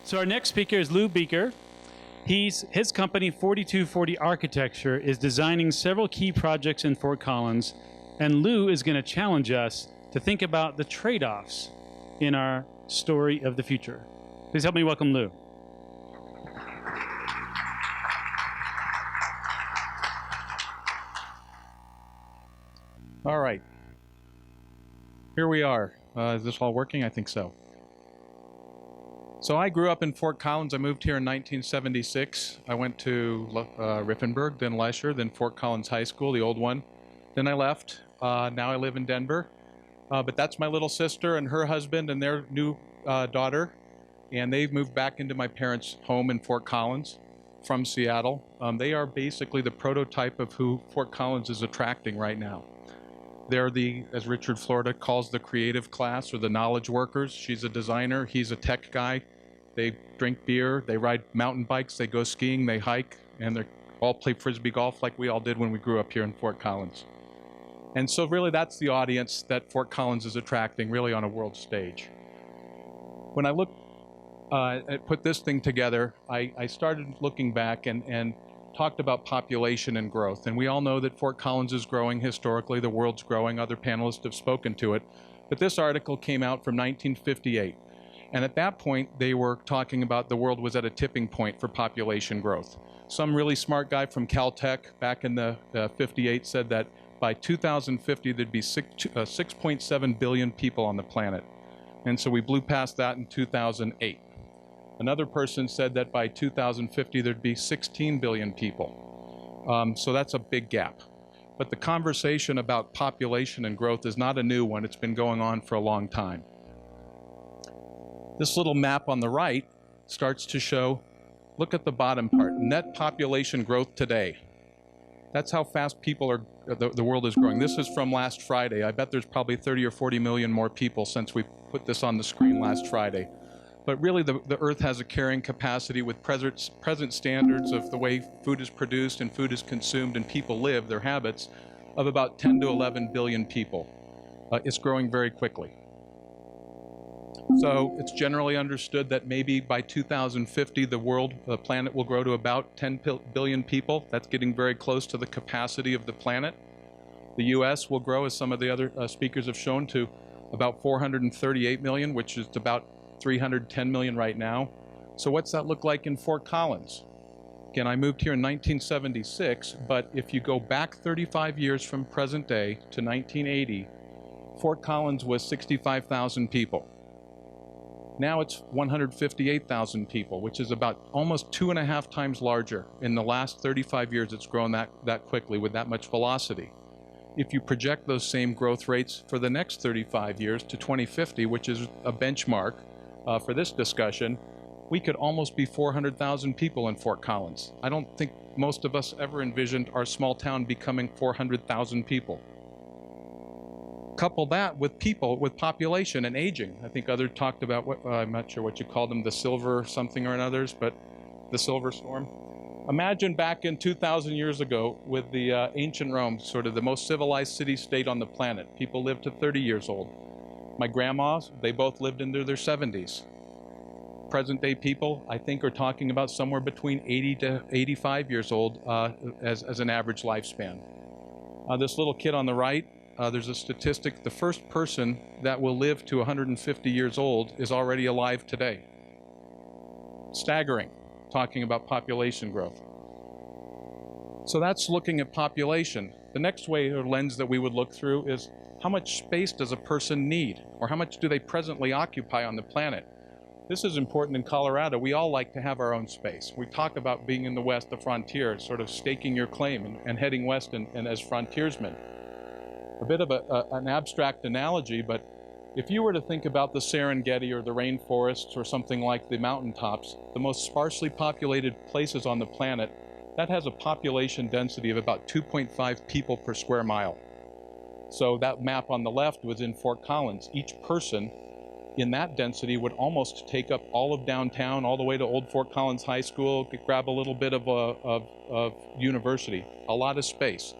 So our next speaker is Lou Bieker. His company, 4240 Architecture, is designing several key projects in Fort Collins, and Lou is going to challenge us to think about the trade-offs in our story of the future. Please help me welcome Lou. All right, here we are. Is this all working? I think so. So I grew up in Fort Collins. I moved here in 1976. I went to Riffenburg, then Lesher, then Fort Collins High School, the old one. Then I left. Now I live in Denver. But that's my little sister and her husband and their new daughter. And they've moved back into my parents' home in Fort Collins from Seattle. They are basically the prototype of who Fort Collins is attracting right now. They're the, as Richard Florida calls, the creative class or the knowledge workers. She's a designer, he's a tech guy. They drink beer, they ride mountain bikes, they go skiing, they hike, and they all play Frisbee golf like we all did when we grew up here in Fort Collins. And so really that's the audience that Fort Collins is attracting really on a world stage. When I put this thing together, I started looking back and talked about population and growth. And we all know that Fort Collins is growing historically, the world's growing, other panelists have spoken to it. But this article came out from 1958. And at that point, they were talking about the world was at a tipping point for population growth. Some really smart guy from Caltech back in the 58 said that by 2050, there'd be 6.7 billion people on the planet. And so we blew past that in 2008. Another person said that by 2050, there'd be 16 billion people. So that's a big gap. But the conversation about population and growth is not a new one. It's been going on for a long time. This little map on the right starts to show, look at the bottom part, net population growth today. That's how fast people are, the world is growing. This is from last Friday. I bet there's probably 30 or 40 million more people since we put this on the screen last Friday. But really, the Earth has a carrying capacity with present standards of the way food is produced and food is consumed and people live, their habits, of about 10 to 11 billion people. It's growing very quickly. So it's generally understood that maybe by 2050, the planet will grow to about 10 billion people. That's getting very close to the capacity of the planet. The US will grow, as some of the other speakers have shown, to about 438 million, which is about 310 million right now. So what's that look like in Fort Collins? Again, I moved here in 1976, but if you go back 35 years from present day to 1980, Fort Collins was 65,000 people. Now it's 158,000 people, which is about almost 2.5 times larger. In the last 35 years, it's grown that quickly with that much velocity. If you project those same growth rates for the next 35 years to 2050, which is a benchmark for this discussion, we could almost be 400,000 people in Fort Collins. I don't think most of us ever envisioned our small town becoming 400,000 people. Couple that with people, with population and aging. I think others talked about, I'm not sure what you called them, the silver something or others, but the silver storm. Imagine back in 2,000 years ago with the ancient Rome, sort of the most civilized city-state on the planet. People lived to 30 years old. My grandmas, they both lived into their 70s. Present-day people, I think, are talking about somewhere between 80 to 85 years old as an average lifespan. This little kid on the right, there's a statistic, the first person that will live to 150 years old is already alive today. Staggering, talking about population growth. So that's looking at population. The next way or lens that we would look through is how much space does a person need, or how much do they presently occupy on the planet? This is important in Colorado. We all like to have our own space. We talk about being in the West, the frontier, sort of staking your claim and heading west and as frontiersmen. A bit of an abstract analogy, but if you were to think about the Serengeti or the rainforests or something like the mountaintops, the most sparsely populated places on the planet, that has a population density of about 2.5 people per square mile. So that map on the left was in Fort Collins. Each person in that density would almost take up all of downtown, all the way to Old Fort Collins High School, could grab a little bit of university, a lot of space.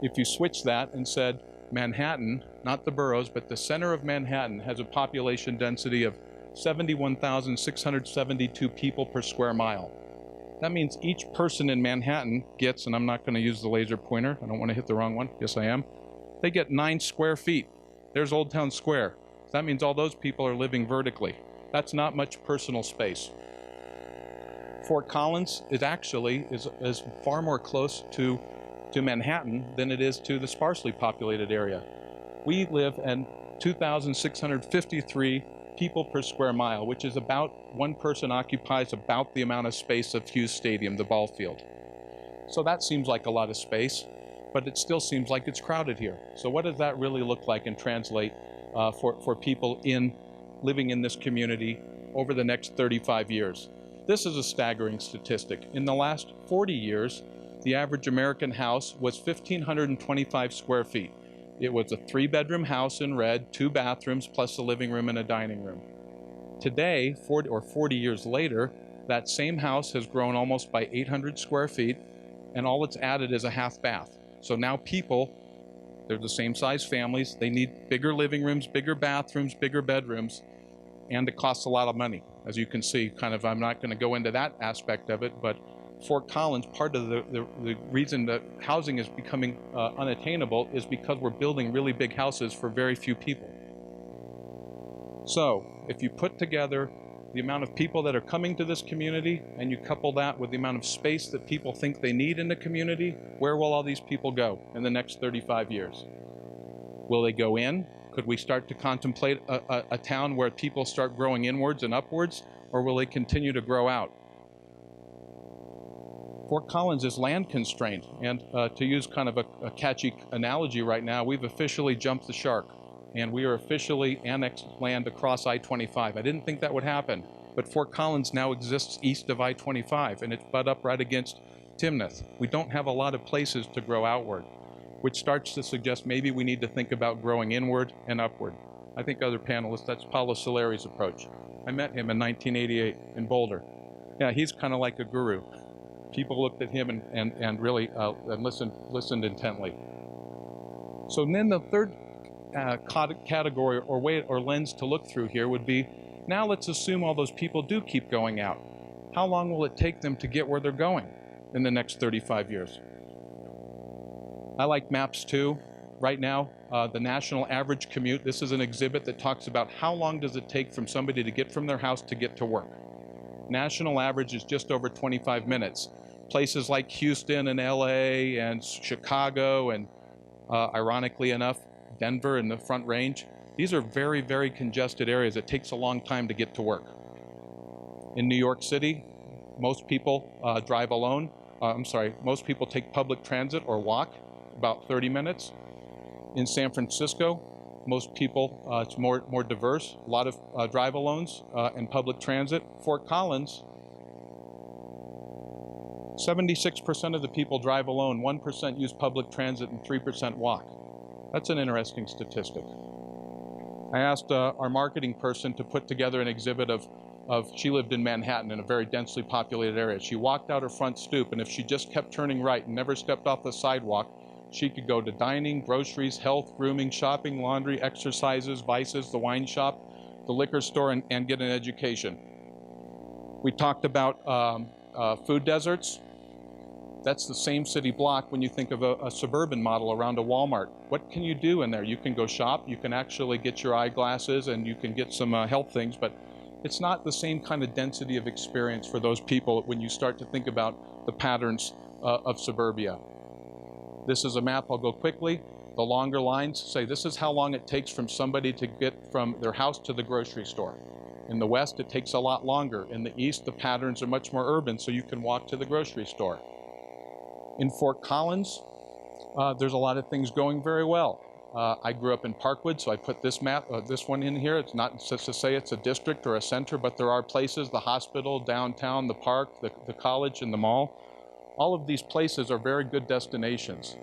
If you switch that and said Manhattan, not the boroughs, but the center of Manhattan has a population density of 71,672 people per square mile. That means each person in Manhattan gets, and I'm not going to use the laser pointer, I don't want to hit the wrong one, yes I am, they get 9 square feet. There's Old Town Square. That means all those people are living vertically. That's not much personal space. Fort Collins is actually is far more close to Manhattan than it is to the sparsely populated area. We live in 2,653 people per square mile, which is about one person occupies about the amount of space of Hughes Stadium, the ball field. So that seems like a lot of space, but it still seems like it's crowded here. So what does that really look like and translate for people living in this community over the next 35 years? This is a staggering statistic. In the last 40 years, the average American house was 1,525 square feet. It was a 3-bedroom house in red, 2 bathrooms, plus a living room and a dining room. Today, 40 years later, that same house has grown almost by 800 square feet, and all it's added is a half bath. So now people, they're the same size families, they need bigger living rooms, bigger bathrooms, bigger bedrooms, and it costs a lot of money. As you can see, I'm not going to go into that aspect of it, but Fort Collins, part of the reason that housing is becoming unattainable is because we're building really big houses for very few people. So if you put together the amount of people that are coming to this community and you couple that with the amount of space that people think they need in the community, where will all these people go in the next 35 years? Will they go in? Could we start to contemplate a town where people start growing inwards and upwards, or will they continue to grow out? Fort Collins is land constrained, and to use kind of a catchy analogy right now, we've officially jumped the shark, and we are officially annexed land across I-25. I didn't think that would happen, but Fort Collins now exists east of I-25, and it's butt up right against Timnath. We don't have a lot of places to grow outward, which starts to suggest maybe we need to think about growing inward and upward. I think other panelists, that's Paulo Soleri's approach. I met him in 1988 in Boulder. Yeah, he's kind of like a guru. People looked at him and really listened intently. So then the third category or way or lens to look through here would be, now let's assume all those people do keep going out. How long will it take them to get where they're going in the next 35 years? I like maps too. Right now, the national average commute, this is an exhibit that talks about how long does it take from somebody to get from their house to get to work. National average is just over 25 minutes. Places like Houston and LA and Chicago and ironically enough, Denver and the Front Range, these are very, very congested areas. It takes a long time to get to work. In New York City, most people drive alone. Most people take public transit or walk, about 30 minutes. In San Francisco, most people, it's more diverse, a lot of drive-alones and public transit. Fort Collins, 76% of the people drive alone, 1% use public transit, and 3% walk. That's an interesting statistic. I asked our marketing person to put together an exhibit of she lived in Manhattan in a very densely populated area. She walked out her front stoop, and if she just kept turning right and never stepped off the sidewalk, she could go to dining, groceries, health, grooming, shopping, laundry, exercises, vices, the wine shop, the liquor store, and get an education. We talked about food deserts. That's the same city block when you think of a suburban model around a Walmart. What can you do in there? You can go shop, you can actually get your eyeglasses, and you can get some health things, but it's not the same kind of density of experience for those people when you start to think about the patterns of suburbia. This is a map, I'll go quickly. The longer lines say this is how long it takes from somebody to get from their house to the grocery store. In the west, it takes a lot longer. In the east, the patterns are much more urban, so you can walk to the grocery store. In Fort Collins, there's a lot of things going very well. I grew up in Parkwood, so I put this map, this one in here. It's not just to say it's a district or a center, but there are places, the hospital, downtown, the park, the college, and the mall. All of these places are very good destinations.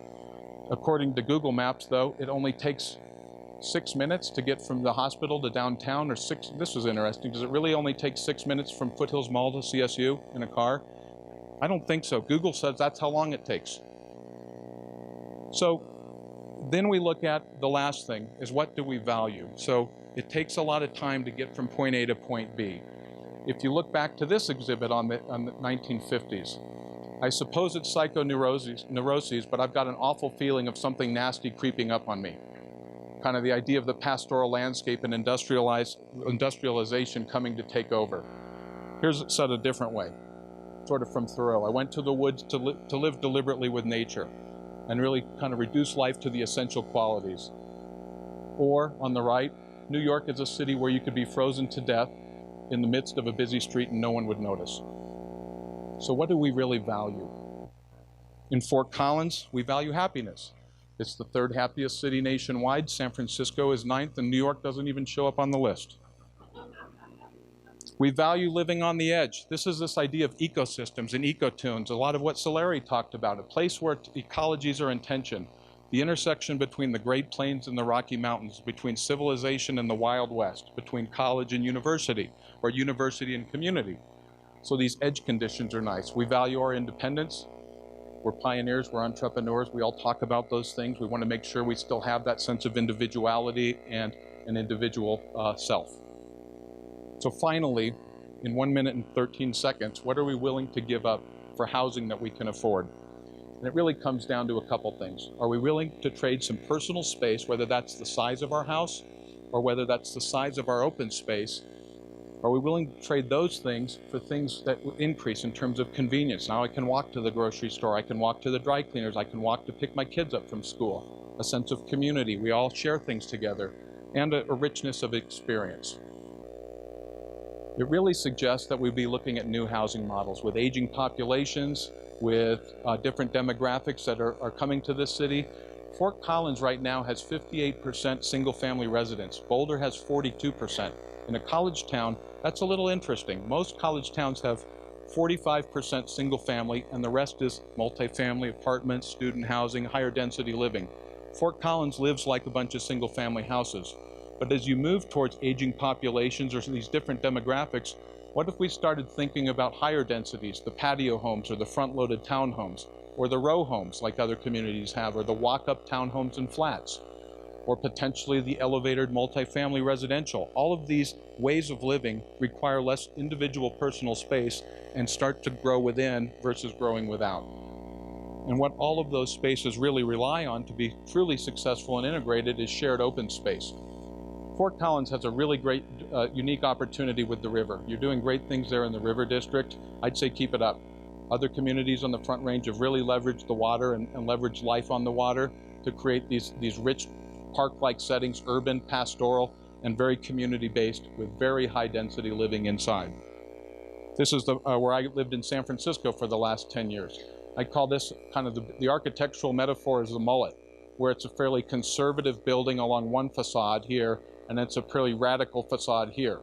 According to Google Maps, though, it only takes 6 minutes to get from the hospital to downtown, or this was interesting. Does it really only take 6 minutes from Foothills Mall to CSU in a car? I don't think so. Google says that's how long it takes. So Then we look at the last thing, is what do we value? So it takes a lot of time to get from point A to point B. If you look back to this exhibit on the 1950s, I suppose it's psychoneuroses, but I've got an awful feeling of something nasty creeping up on me. Kind of the idea of the pastoral landscape and industrialization coming to take over. Here's it said a different way, sort of from Thoreau. I went to the woods to live deliberately with nature and really kind of reduce life to the essential qualities. Or, on the right, New York is a city where you could be frozen to death in the midst of a busy street and no one would notice. So what do we really value? In Fort Collins, we value happiness. It's the third happiest city nationwide. San Francisco is 9th, and New York doesn't even show up on the list. We value living on the edge. This is this idea of ecosystems and ecotunes, a lot of what Solari talked about, a place where ecologies are in tension, the intersection between the Great Plains and the Rocky Mountains, between civilization and the Wild West, between college and university, or university and community. So these edge conditions are nice. We value our independence. We're pioneers, we're entrepreneurs. We all talk about those things. We want to make sure we still have that sense of individuality and an individual self. So finally, in 1 minute and 13 seconds, what are we willing to give up for housing that we can afford? And it really comes down to a couple things. Are we willing to trade some personal space, whether that's the size of our house or whether that's the size of our open space? Are we willing to trade those things for things that increase in terms of convenience? Now I can walk to the grocery store, I can walk to the dry cleaners, I can walk to pick my kids up from school. A sense of community, we all share things together, and a richness of experience. It really suggests that we'd be looking at new housing models with aging populations, with different demographics that are coming to this city. Fort Collins right now has 58% single-family residents. Boulder has 42%. In a college town, that's a little interesting. Most college towns have 45% single family, and the rest is multifamily, apartments, student housing, higher density living. Fort Collins lives like a bunch of single family houses. But as you move towards aging populations or these different demographics, what if we started thinking about higher densities, the patio homes or the front-loaded townhomes, or the row homes like other communities have, or the walk-up townhomes and flats, or potentially the elevated multifamily residential. All of these ways of living require less individual personal space and start to grow within versus growing without. And what all of those spaces really rely on to be truly successful and integrated is shared open space. Fort Collins has a really great, unique opportunity with the river. You're doing great things there in the river district. I'd say keep it up. Other communities on the Front Range have really leveraged the water and leveraged life on the water to create these rich park-like settings, urban, pastoral, and very community-based with very high-density living inside. This is where I lived in San Francisco for the last 10 years. I call this kind of the architectural metaphor is the mullet, where it's a fairly conservative building along one facade here, and it's a pretty radical facade here.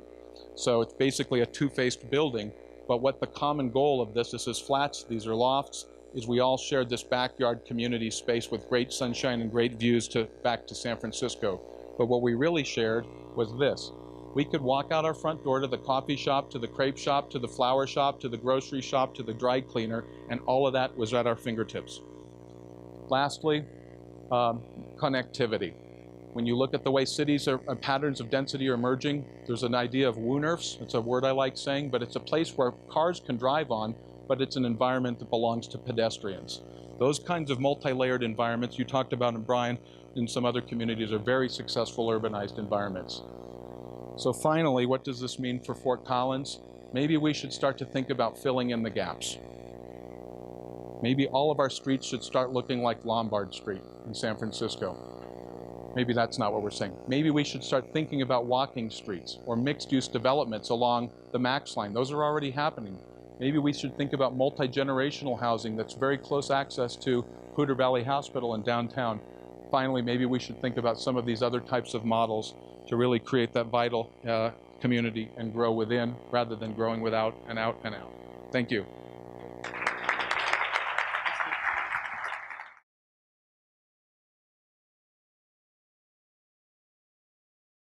So it's basically a two-faced building, but what the common goal of this is flats, these are lofts, is we all shared this backyard community space with great sunshine and great views back to San Francisco. But what we really shared was this. We could walk out our front door to the coffee shop, to the crepe shop, to the flower shop, to the grocery shop, to the dry cleaner, and all of that was at our fingertips. Lastly, connectivity. When you look at the way cities patterns of density are emerging, there's an idea of Woonerfs. It's a word I like saying, but it's a place where cars can drive on, but it's an environment that belongs to pedestrians. Those kinds of multi-layered environments you talked about, and Brian, in some other communities are very successful urbanized environments. So finally, what does this mean for Fort Collins? Maybe we should start to think about filling in the gaps. Maybe all of our streets should start looking like Lombard Street in San Francisco. Maybe that's not what we're saying. Maybe we should start thinking about walking streets or mixed-use developments along the Max line. Those are already happening. Maybe we should think about multi-generational housing that's very close access to Poudre Valley Hospital in downtown. Finally, maybe we should think about some of these other types of models to really create that vital community and grow within rather than growing without and out and out. Thank you.